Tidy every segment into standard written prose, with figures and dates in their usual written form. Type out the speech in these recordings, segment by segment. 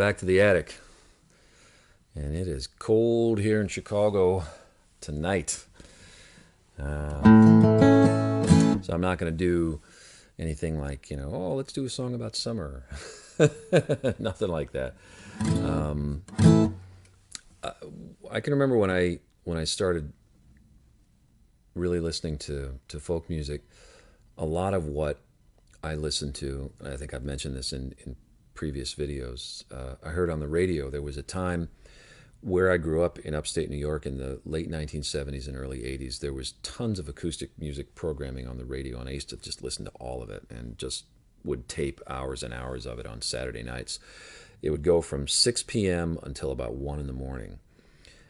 back to the attic. And it is cold here in Chicago tonight. So I'm not going to do anything like, oh, let's do a song about summer. Nothing like that. I can remember when I started really listening to folk music, a lot of what I listened to, and I think I've mentioned this in previous videos, I heard on the radio. There was a time where I grew up in upstate New York in the late 1970s and early 80s. There was tons of acoustic music programming on the radio, and I used to just listen to all of it and just would tape hours and hours of it on Saturday nights. It would go from 6 p.m. until about 1 in the morning.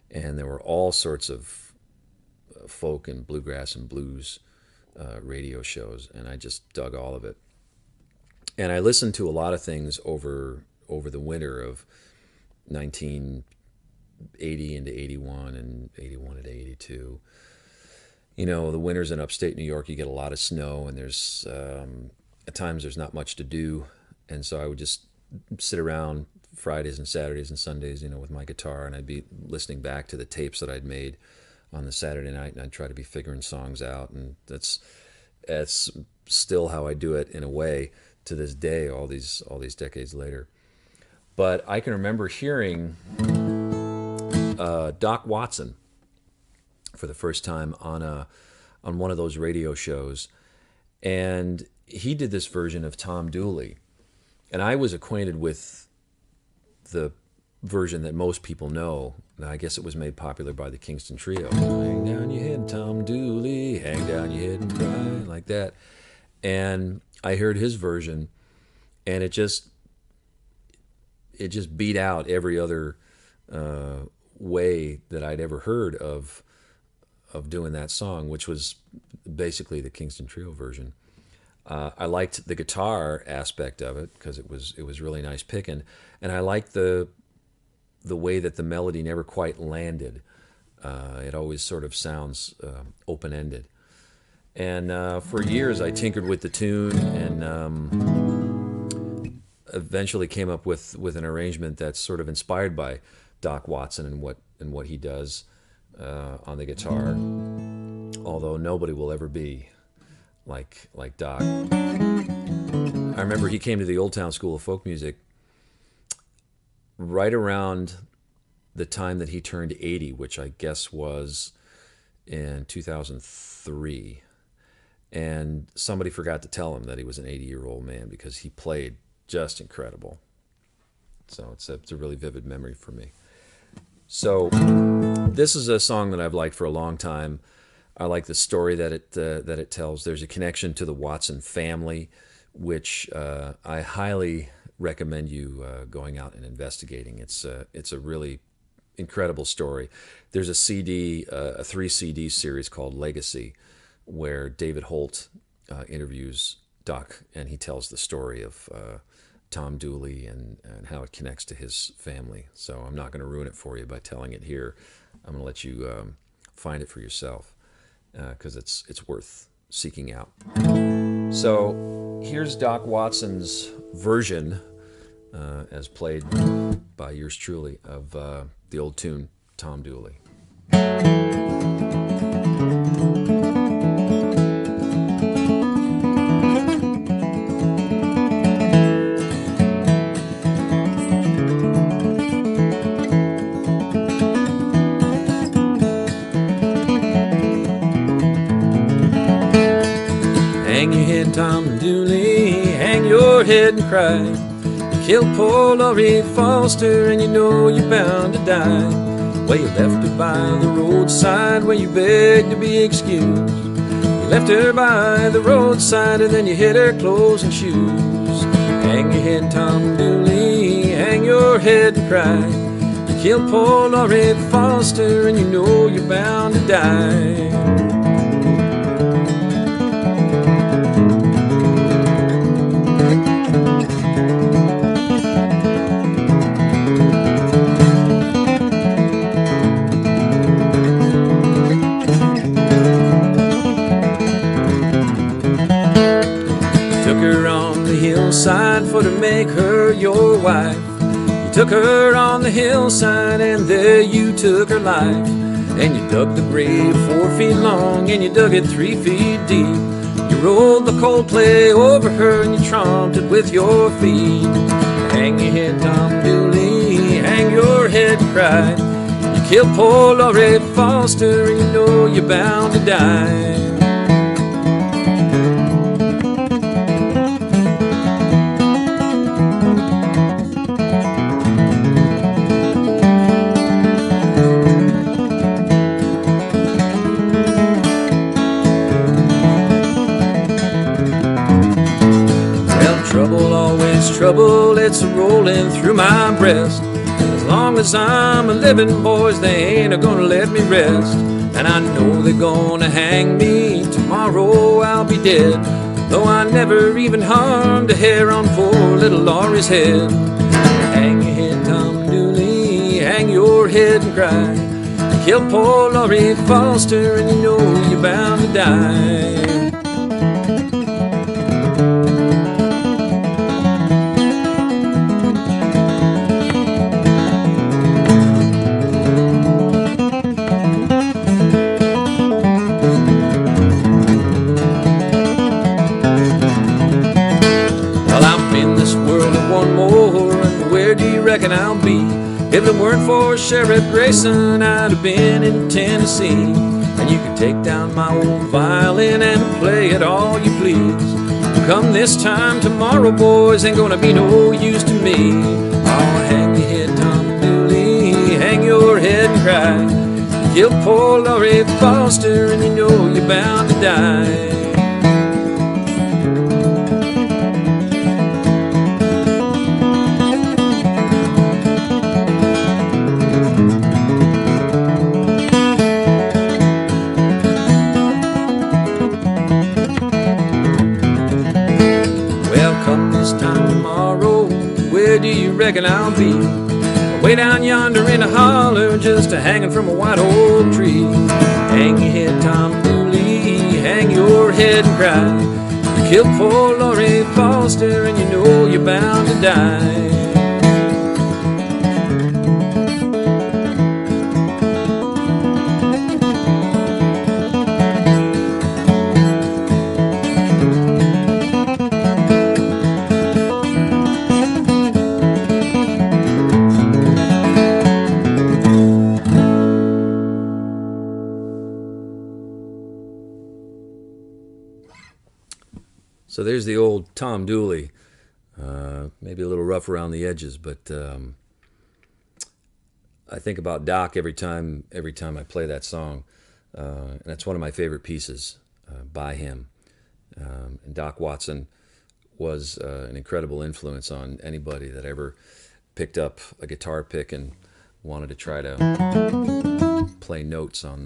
And there were all sorts of folk and bluegrass and blues radio shows, and I just dug all of it. And I listened to a lot of things over the winter of 1980 into 81 and 81 into 82. The winters in upstate New York, you get a lot of snow, and there's at times there's not much to do. And so I would just sit around Fridays and Saturdays and Sundays, with my guitar, and I'd be listening back to the tapes that I'd made on the Saturday night, and I'd try to be figuring songs out. And that's still how I do it in a way to this day, all these decades later. But I can remember hearing Doc Watson for the first time on one of those radio shows, and he did this version of Tom Dooley, and I was acquainted with the version that most people know. I guess it was made popular by the Kingston Trio. Hang down your head, Tom Dooley, hang down your head and cry, like that. And I heard his version, and it just beat out every other way that I'd ever heard of doing that song, which was basically the Kingston Trio version. I liked the guitar aspect of it because it was really nice picking, and I liked the way that the melody never quite landed. It always sort of sounds open-ended. And for years I tinkered with the tune, and eventually came up with an arrangement that's sort of inspired by Doc Watson and what he does on the guitar. Although nobody will ever be like Doc. I remember he came to the Old Town School of Folk Music right around the time that he turned 80, which I guess was in 2003. And somebody forgot to tell him that he was an 80-year-old man, because he played just incredible. So it's a really vivid memory for me. So this is a song that I've liked for a long time. I like the story that it tells. There's a connection to the Watson family, which I highly recommend you going out and investigating. It's a really incredible story. There's a 3 CD series called Legacy, where David Holt interviews Doc, and he tells the story of Tom Dooley and how it connects to his family. So I'm not going to ruin it for you by telling it here. I'm going to let you find it for yourself, because it's worth seeking out. So here's Doc Watson's version, as played by yours truly, of the old tune, Tom Dooley. Hang your head, Tom Dooley, hang your head and cry. You killed poor Laurie Foster, and you know you're bound to die. Well, you left her by the roadside where you begged to be excused. You left her by the roadside, and then you hid her clothes and shoes. Hang your head, Tom Dooley, hang your head and cry. You killed poor Laurie Foster, and you know you're bound to die. Took her on the hillside for to make her your wife. You took her on the hillside, and there you took her life. And you dug the grave 4 feet long, and you dug it 3 feet deep. You rolled the cold clay over her, and you tromped it with your feet. Hang your head, Tom Dooley, hang your head and cry. You killed poor Laurie Foster, and you know you're bound to die. Trouble, always trouble, it's a-rolling through my breast. As long as I'm a living, boys, they ain't a-gonna let me rest. And I know they're gonna hang me, tomorrow I'll be dead. Though I never even harmed a hair on poor little Laurie's head. Hang your head, Tom Dooley, hang your head and cry. You killed poor Laurie Foster, and you know you're bound to die. Reckon I'll be. If it weren't for Sheriff Grayson, I'd have been in Tennessee. And you could take down my old violin and play it all you please. Come this time tomorrow, boys, ain't gonna be no use to me. Oh, hang your head, Tom Dooley, hang your head and cry. You killed poor Laurie Foster, and you know you're bound to die. Where do you reckon I'll be? Way down yonder in a holler, just a-hanging from a white oak tree. Hang your head, Tom Dooley, hang your head and cry. You killed poor Laurie Foster, and you know you're bound to die. So there's the old Tom Dooley, maybe a little rough around the edges, but I think about Doc every time I play that song, and it's one of my favorite pieces by him. And Doc Watson was an incredible influence on anybody that ever picked up a guitar pick and wanted to try to play notes on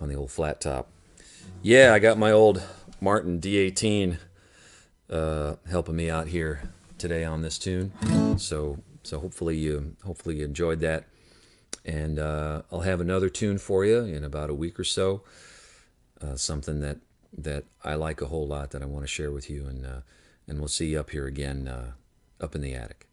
the old flat top. Yeah, I got my old Martin D18 helping me out here today on this tune, so hopefully you enjoyed that, and I'll have another tune for you in about a week or so, something that I like a whole lot that I want to share with you, and we'll see you up here again up in the attic.